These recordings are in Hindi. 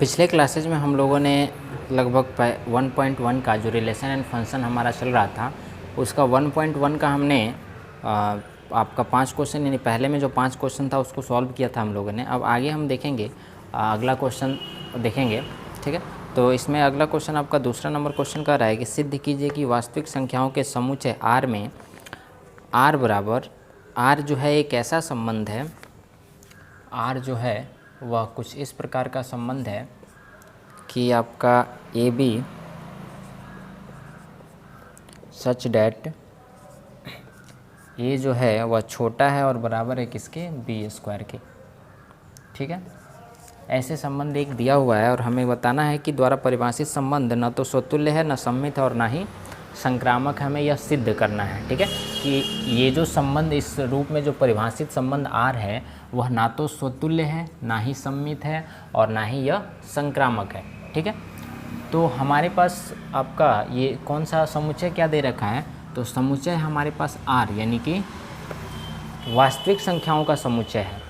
पिछले क्लासेज में हम लोगों ने लगभग 1.1 का जो रिलेशन एंड फंक्शन हमारा चल रहा था उसका 1.1 का हमने आपका 5 क्वेश्चन यानी पहले में जो 5 क्वेश्चन था उसको सॉल्व किया था हम लोगों ने। अब आगे हम देखेंगे अगला क्वेश्चन देखेंगे, ठीक है। तो इसमें अगला क्वेश्चन आपका दूसरा नंबर क्वेश्चन कर रहा है कि सिद्ध कीजिए कि वास्तविक संख्याओं के समुच्चय R में R बराबर R जो है एक ऐसा संबंध है, R जो है वह कुछ इस प्रकार का संबंध है कि आपका AB सच डैट A जो है वह छोटा है और बराबर है किसके, B स्क्वायर के, ठीक है। ऐसे संबंध एक दिया हुआ है और हमें बताना है कि द्वारा परिभाषित संबंध न तो स्वतुल्य है, न सममित है और ना ही संक्रामक। हमें यह सिद्ध करना है, ठीक है, कि ये जो संबंध इस रूप में जो परिभाषित संबंध R है वह ना तो स्वतुल्य है, ना ही सममित है और ना ही यह संक्रामक है, ठीक है। तो हमारे पास आपका ये कौन सा समुच्चय क्या दे रखा है, तो समुच्चय हमारे पास R यानी कि वास्तविक संख्याओं का समुच्चय है,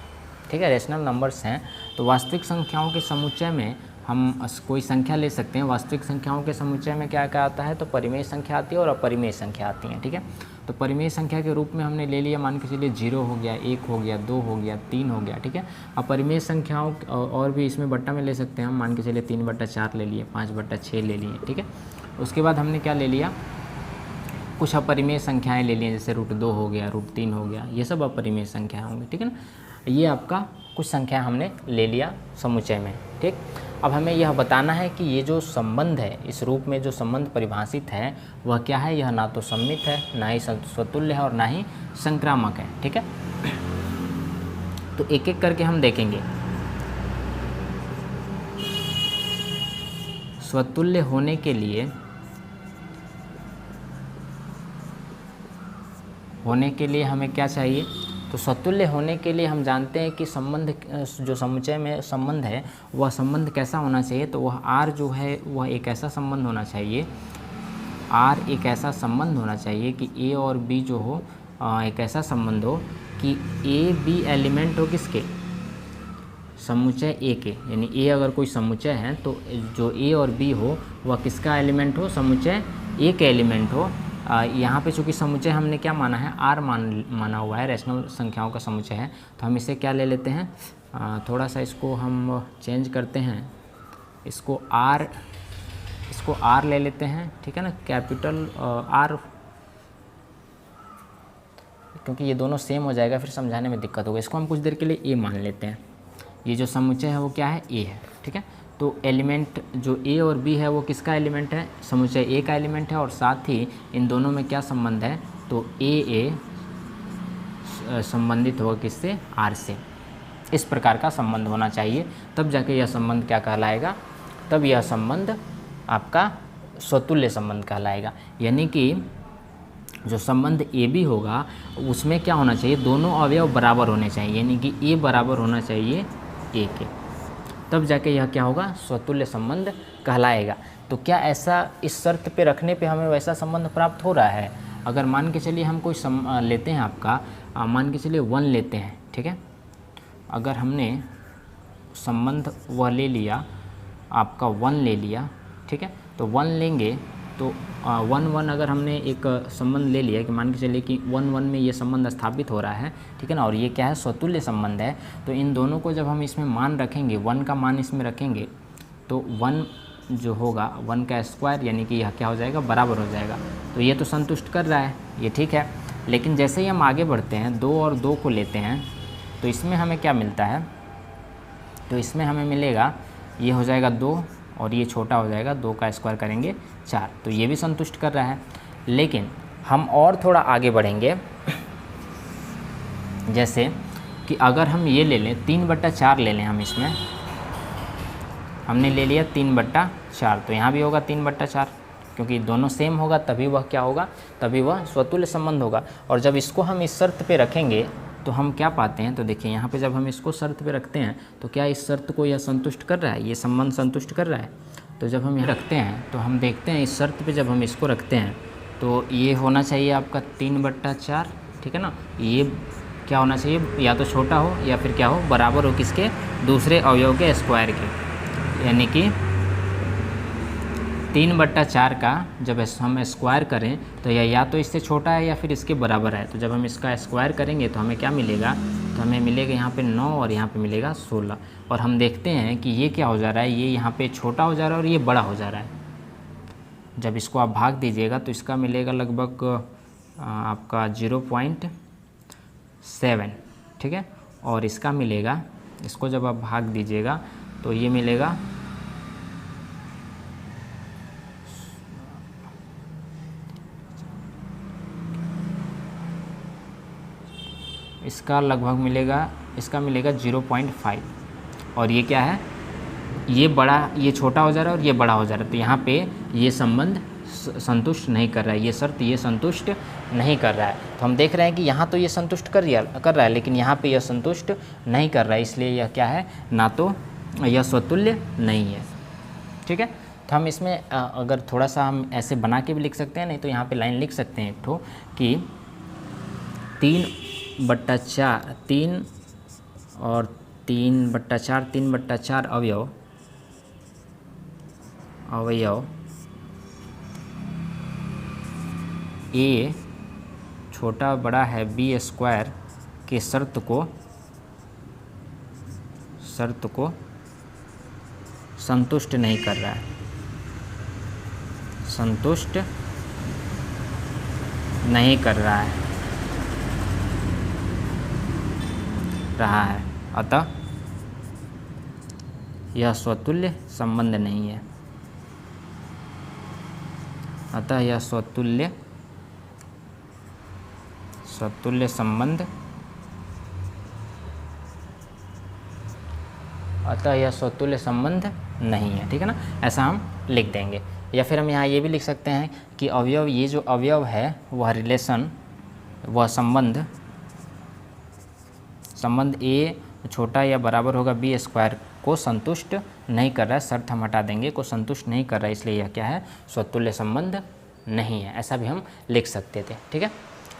ठीक है, रेशनल नंबर्स हैं। तो वास्तविक संख्याओं के समुच्चय में हम कोई संख्या ले सकते हैं। वास्तविक संख्याओं के समुच्चय में क्या क्या आता है, तो परिमेय संख्या आती है और अपरिमेय संख्या आती है, ठीक है। तो परिमेय संख्या के रूप में हमने ले लिया, मान के चलिए 0 हो गया, 1 हो गया, 2 हो गया, 3 हो गया, ठीक है। अपरिमेय संख्याओं और भी इसमें बट्टा में ले सकते हैं हम, मान के चलिए 3/4 ले लिए, 5/6 ले लिए, ठीक है। उसके बाद हमने क्या ले लिया, कुछ अपरिमेय संख्याएँ ले ली, जैसे √2 हो गया, √3 हो गया, ये सब अपरिमेय संख्याएँ होंगी, ठीक है ना। ये आपका कुछ संख्या हमने ले लिया समुच्चय में, ठीक। अब हमें यह बताना है कि ये जो संबंध है, इस रूप में जो संबंध परिभाषित है वह क्या है, यह ना तो सममित है, ना ही स्वतुल्य है और ना ही संक्रामक है, ठीक है। तो एक एक करके हम देखेंगे। स्वतुल्य होने के लिए हमें क्या चाहिए, तो स्वतुल्य होने के लिए हम जानते हैं कि संबंध जो समुच्चय में संबंध है वह संबंध कैसा होना चाहिए, तो वह R जो है वह एक ऐसा संबंध होना चाहिए, R एक ऐसा संबंध होना चाहिए कि A और B जो हो एक ऐसा संबंध हो कि A B एलिमेंट हो किसके, समुच्चय A के, यानी A अगर कोई समुच्चय है तो जो A और B हो वह किसका एलिमेंट हो, समुच्चय A के एलिमेंट हो। यहाँ पे चूँकि समुच्चय हमने क्या माना है, R माना हुआ है, रैशनल संख्याओं का समुच्चय है, तो हम इसे क्या ले लेते हैं, थोड़ा सा इसको हम चेंज करते हैं, इसको R ले लेते हैं, ठीक है ना, कैपिटल R, क्योंकि ये दोनों सेम हो जाएगा फिर समझाने में दिक्कत होगा। इसको हम कुछ देर के लिए A मान लेते हैं। ये जो समुच्चय है वो क्या है, A है, ठीक है। तो एलिमेंट जो A और B है वो किसका एलिमेंट है, समुच्चय A का एलिमेंट है, और साथ ही इन दोनों में क्या संबंध है, तो A संबंधित होगा किससे, R से। इस प्रकार का संबंध होना चाहिए, तब जाके यह संबंध क्या कहलाएगा, तब यह संबंध आपका स्वतुल्य संबंध कहलाएगा। यानी कि जो संबंध AB होगा उसमें क्या होना चाहिए, दोनों अवयव बराबर होने चाहिए, यानी कि A बराबर होना चाहिए A के, तब जाके यह क्या होगा, स्वतुल्य संबंध कहलाएगा। तो क्या ऐसा इस शर्त पे रखने पे हमें वैसा संबंध प्राप्त हो रहा है, अगर मान के चलिए हम कोई लेते हैं आपका, मान के चलिए 1 लेते हैं, ठीक है। अगर हमने संबंध वह ले लिया आपका 1 ले लिया, ठीक है, तो 1 लेंगे तो 1 अगर हमने एक संबंध ले लिया कि मान के चलिए कि 1 में ये संबंध स्थापित हो रहा है, ठीक है ना, और ये क्या है, स्वतुल्य संबंध है, तो इन दोनों को जब हम इसमें मान रखेंगे, 1 का मान इसमें रखेंगे तो 1 जो होगा 1 का स्क्वायर, यानी कि यह क्या हो जाएगा, बराबर हो जाएगा। तो ये तो संतुष्ट कर रहा है, ये ठीक है। लेकिन जैसे ही हम आगे बढ़ते हैं, 2 और 2 को लेते हैं, तो इसमें हमें क्या मिलता है, तो इसमें हमें मिलेगा, ये हो जाएगा 2 और ये छोटा हो जाएगा, 2 का स्क्वायर करेंगे 4, तो ये भी संतुष्ट कर रहा है। लेकिन हम और थोड़ा आगे बढ़ेंगे, जैसे कि अगर हम ये ले लें 3/4 ले लें, हम इसमें हमने ले लिया 3/4, तो यहाँ भी होगा 3/4, क्योंकि दोनों सेम होगा तभी वह क्या होगा, तभी वह स्वतुल्य संबंध होगा। और जब इसको हम इस शर्त पे रखेंगे तो हम क्या पाते हैं, तो देखिए यहाँ पे जब हम इसको शर्त पे रखते हैं तो क्या इस शर्त को यह संतुष्ट कर रहा है, ये संबंध संतुष्ट कर रहा है। तो जब हम ये रखते हैं तो हम देखते हैं इस शर्त पे जब हम इसको रखते हैं तो ये होना चाहिए आपका 3/4, ठीक है ना। ये क्या होना चाहिए, या तो छोटा हो या फिर क्या हो, बराबर हो किसके, दूसरे अवयव के स्क्वायर के। यानी कि 3/4 का जब हम स्क्वायर करें तो यह या तो इससे छोटा है या फिर इसके बराबर है। तो जब हम इसका स्क्वायर करेंगे तो हमें क्या मिलेगा, तो हमें मिलेगा यहाँ पे 9 और यहाँ पे मिलेगा 16। और हम देखते हैं कि ये क्या हो जा रहा है, ये यहाँ पे छोटा हो जा रहा है और ये बड़ा हो जा रहा है। जब इसको आप भाग दीजिएगा तो इसका मिलेगा लगभग आपका 0.7, ठीक है। और इसका मिलेगा, इसको जब आप भाग दीजिएगा तो ये मिलेगा इसका लगभग मिलेगा, इसका मिलेगा 0.5। और ये क्या है, ये बड़ा, ये छोटा हो जा रहा है और ये बड़ा हो जा रहा है। तो यहाँ पे ये संबंध संतुष्ट नहीं कर रहा है, ये शर्त ये संतुष्ट नहीं कर रहा है। तो हम देख रहे हैं कि यहाँ तो ये संतुष्ट कर रहा है, लेकिन यहाँ पे यह संतुष्ट नहीं कर रहा है, इसलिए यह क्या है, ना तो यह स्वतुल्य नहीं है, ठीक है। तो हम इसमें अगर थोड़ा सा हम ऐसे बना के भी लिख सकते हैं, नहीं तो यहाँ पे लाइन लिख सकते हैं एक ठो कि 3/4 3 और 3/4 अवयव ए छोटा बड़ा है बी स्क्वायर के शर्त को संतुष्ट नहीं कर रहा है, संतुष्ट नहीं कर रहा है, अतः यह स्वतुल्य संबंध नहीं है, अतः यह स्वतुल्य संबंध, अतः यह स्वतुल्य संबंध नहीं है, ठीक है ना। ऐसा हम लिख देंगे। या फिर हम यहाँ ये भी लिख सकते हैं कि अवयव, ये जो अवयव है वह रिलेशन, वह संबंध ए छोटा या बराबर होगा बी स्क्वायर को संतुष्ट नहीं कर रहा है, शर्त हम हटा देंगे, को संतुष्ट नहीं कर रहा है, इसलिए यह क्या है, स्वतुल्य संबंध नहीं है। ऐसा भी हम लिख सकते थे, ठीक है।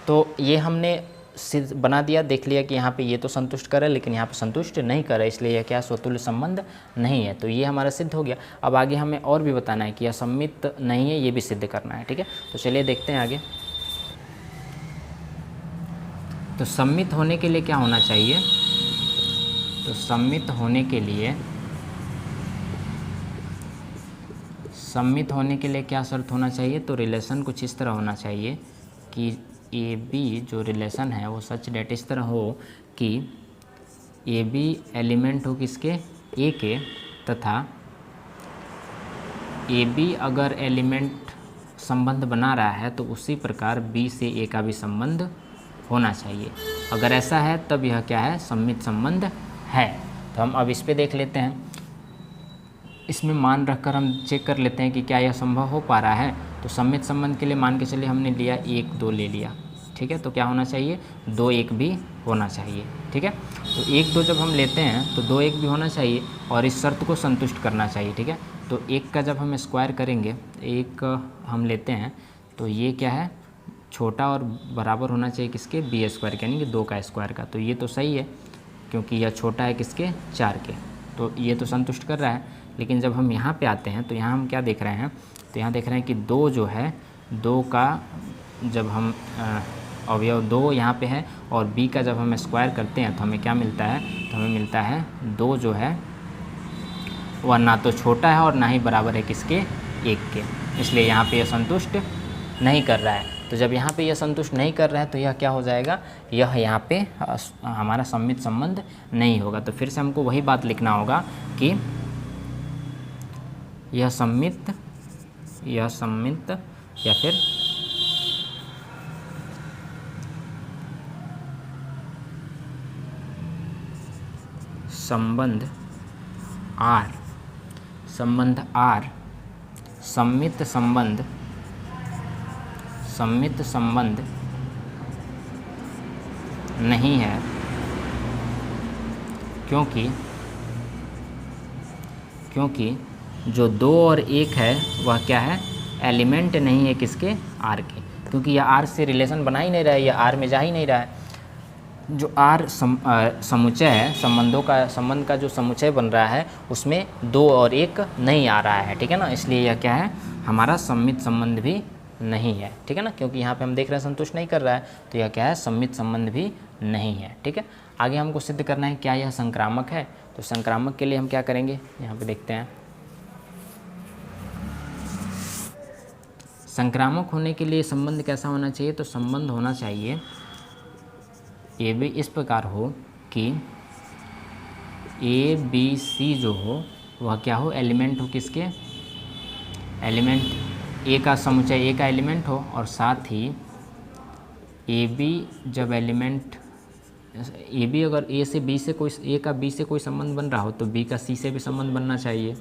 तो ये हमने सिद्ध बना दिया, देख लिया कि यहाँ पे ये तो संतुष्ट कर रहा है लेकिन यहाँ पे संतुष्ट नहीं कर रहा है, इसलिए यह क्या, स्वतुल्य संबंध नहीं है। तो ये हमारा सिद्ध हो गया। अब आगे हमें और भी बताना है कि यह सममित नहीं है, ये भी सिद्ध करना है, ठीक है। तो चलिए देखते हैं आगे। तो सममित होने के लिए क्या होना चाहिए, तो सममित होने के लिए क्या शर्त होना चाहिए, तो रिलेशन कुछ इस तरह होना चाहिए कि ए बी जो रिलेशन है वो सच डेट इस तरह हो कि ए बी एलिमेंट हो किसके, ए के, तथा ए बी अगर एलिमेंट संबंध बना रहा है तो उसी प्रकार बी से ए का भी संबंध होना चाहिए। अगर ऐसा है तब यह क्या है, सममित संबंध है। तो हम अब इस पे देख लेते हैं, इसमें मान रखकर हम चेक कर लेते हैं कि क्या यह संभव हो पा रहा है। तो सममित संबंध के लिए मान के चलिए हमने लिया 1 2 ले लिया, ठीक है। तो क्या होना चाहिए, 2 1 भी होना चाहिए, ठीक है। तो 1 2 जब हम लेते हैं तो 2 1 भी होना चाहिए और इस शर्त को संतुष्ट करना चाहिए, ठीक है। तो 1 का जब हम स्क्वायर करेंगे, 1 हम लेते हैं तो ये क्या है, छोटा और बराबर होना चाहिए किसके, बी स्क्वायर के, यानी कि 2 का स्क्वायर का। तो ये तो सही है क्योंकि यह छोटा है किसके, 4 के, तो ये तो संतुष्ट कर रहा है। लेकिन जब हम यहाँ पे आते हैं तो यहाँ हम क्या देख रहे हैं, तो यहाँ देख रहे हैं कि 2 जो है, 2 का जब हम अवयव 2 यहाँ पे है और b का जब हम स्क्वायर करते हैं तो हमें क्या मिलता है, तो हमें मिलता है 2 जो है वह ना तो छोटा है और ना ही बराबर है किसके, 1 के, इसलिए यहाँ पे यह संतुष्ट नहीं कर रहा है। तो जब यहाँ पे यह संतुष्ट नहीं कर रहा है तो यह क्या हो जाएगा, यह यहाँ पे हमारा सममित संबंध नहीं होगा। तो फिर से हमको वही बात लिखना होगा कि यह सममित या फिर संबंध R सममित संबंध नहीं है, क्योंकि जो 2 और 1 है वह क्या है, एलिमेंट नहीं है किसके, R के, क्योंकि यह R से रिलेशन बना ही नहीं रहा है, यह R में जा ही नहीं रहा है। जो आर समुच्चय है, संबंध का जो समुच्चय बन रहा है उसमें 2 और 1 नहीं आ रहा है, ठीक है ना। इसलिए यह क्या है, हमारा सममित संबंध भी नहीं है, ठीक है ना, क्योंकि यहाँ पे हम देख रहे हैं संतुष्ट नहीं कर रहा है, तो यह क्या है, सममित संबंध भी नहीं है, ठीक है। आगे हमको सिद्ध करना है क्या यह संक्रामक है। तो संक्रामक के लिए हम क्या करेंगे, यहाँ पे देखते हैं। संक्रामक होने के लिए संबंध कैसा होना चाहिए, तो संबंध होना चाहिए ए बी इस प्रकार हो कि ए बी सी जो हो वह क्या हो, एलिमेंट हो किसके, एलिमेंट ए का समुच्चय, ए का एलिमेंट हो, और साथ ही ए बी जब एलिमेंट ए बी अगर ए से बी से कोई, ए का बी से कोई संबंध बन रहा हो तो बी का सी से भी संबंध बनना चाहिए,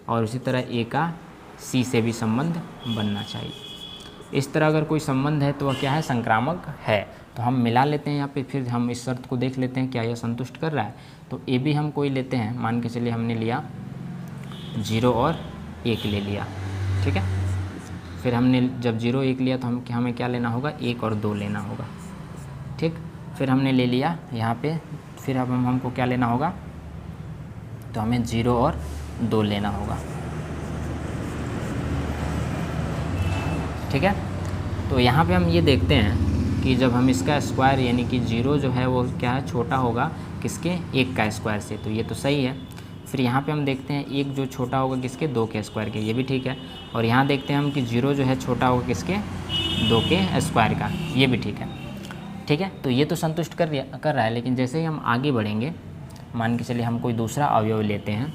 और उसी तरह ए का सी से भी संबंध बनना चाहिए। इस तरह अगर कोई संबंध है तो वह क्या है, संक्रामक है। तो हम मिला लेते हैं यहाँ पे, फिर हम इस शर्त को देख लेते हैं क्या यह संतुष्ट कर रहा है। तो ए बी हम कोई लेते हैं, मान के चलिए हमने लिया 0 और 1 ले लिया, ठीक है। फिर हमने जब 0 1 लिया तो हमें क्या लेना होगा, 1 और 2 लेना होगा, ठीक। फिर हमने ले लिया यहाँ पे, फिर अब हमको क्या लेना होगा, तो हमें 0 और 2 लेना होगा, ठीक है। तो यहाँ पे हम ये देखते हैं कि जब हम इसका स्क्वायर यानी कि 0 जो है वो क्या है, छोटा होगा किसके, 1 का स्क्वायर से, तो ये तो सही है। फिर यहाँ पे हम देखते हैं 1 जो छोटा होगा किसके, 2 के स्क्वायर के, ये भी ठीक है। और यहाँ देखते हैं हम कि 0 जो है छोटा होगा किसके, 2 के स्क्वायर का, ये भी ठीक है, ठीक है। तो ये तो संतुष्ट कर रहा है। लेकिन जैसे ही हम आगे बढ़ेंगे, मान के चलिए हम कोई दूसरा अवयव लेते हैं,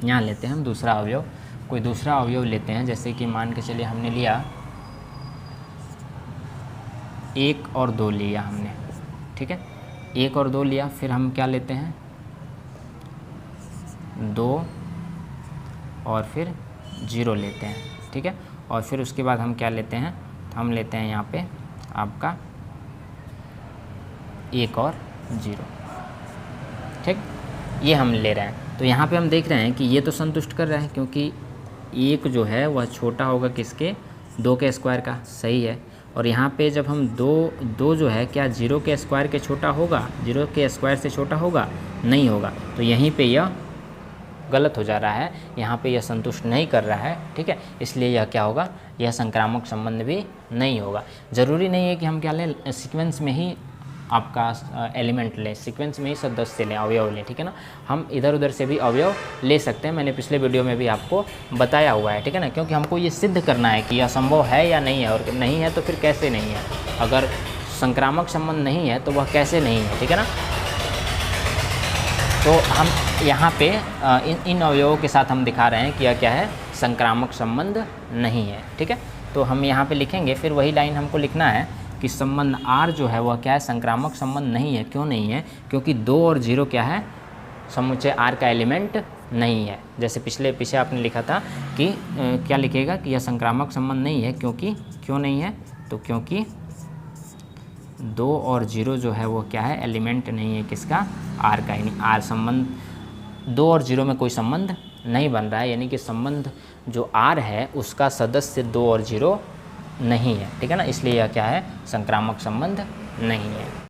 यहाँ लेते हैं हम दूसरा अवयव, कोई दूसरा अवयव लेते हैं, जैसे कि मान के चलिए हमने लिया 1 और 2 लिया हमने, ठीक है। 1 और 2 लिया, फिर हम क्या लेते हैं, 2 और फिर 0 लेते हैं, ठीक है। और फिर उसके बाद हम क्या लेते हैं, तो हम लेते हैं यहाँ पे आपका 1 और 0, ठीक, ये हम ले रहे हैं। तो यहाँ पे हम देख रहे हैं कि ये तो संतुष्ट कर रहा है, क्योंकि 1 जो है वह छोटा होगा किसके, 2 के स्क्वायर का, सही है। और यहाँ पे जब हम 2 जो है क्या 0 के स्क्वायर के छोटा होगा, 0 के स्क्वायर से छोटा होगा, नहीं होगा। तो यहीं पे यह गलत हो जा रहा है, यहाँ पे यह संतुष्ट नहीं कर रहा है, ठीक है। इसलिए यह क्या होगा, यह संक्रामक संबंध भी नहीं होगा। ज़रूरी नहीं है कि हम क्या लें, सीक्वेंस में ही आपका एलिमेंट लें, सीक्वेंस में ही सदस्य लें, अवयव लें, ठीक है ना। हम इधर उधर से भी अवयव ले सकते हैं, मैंने पिछले वीडियो में भी आपको बताया हुआ है, ठीक है ना। क्योंकि हमको ये सिद्ध करना है कि यह संभव है या नहीं है, और नहीं है तो फिर कैसे नहीं है। अगर संक्रामक संबंध नहीं है तो वह कैसे नहीं है, ठीक है ना। तो हम यहाँ पे इन अवयवों के साथ हम दिखा रहे हैं कि यह क्या है, संक्रामक संबंध नहीं है, ठीक है। तो हम यहाँ पे लिखेंगे, फिर वही लाइन हमको लिखना है कि संबंध R जो है वह क्या है, संक्रामक संबंध नहीं है। क्यों नहीं है, क्योंकि 2 और 0 क्या है, समुच्चय R का एलिमेंट नहीं है। जैसे पीछे आपने लिखा था कि क्या लिखेगा कि यह संक्रामक संबंध नहीं है, क्योंकि क्यों नहीं है, तो क्योंकि 2 और 0 जो है वो क्या है, एलिमेंट नहीं है किसका, R का, यानी R संबंध 2 और 0 में कोई संबंध नहीं बन रहा है, यानी कि संबंध जो R है उसका सदस्य 2 और 0 नहीं है, ठीक है ना। इसलिए यह क्या है, संक्रामक संबंध नहीं है।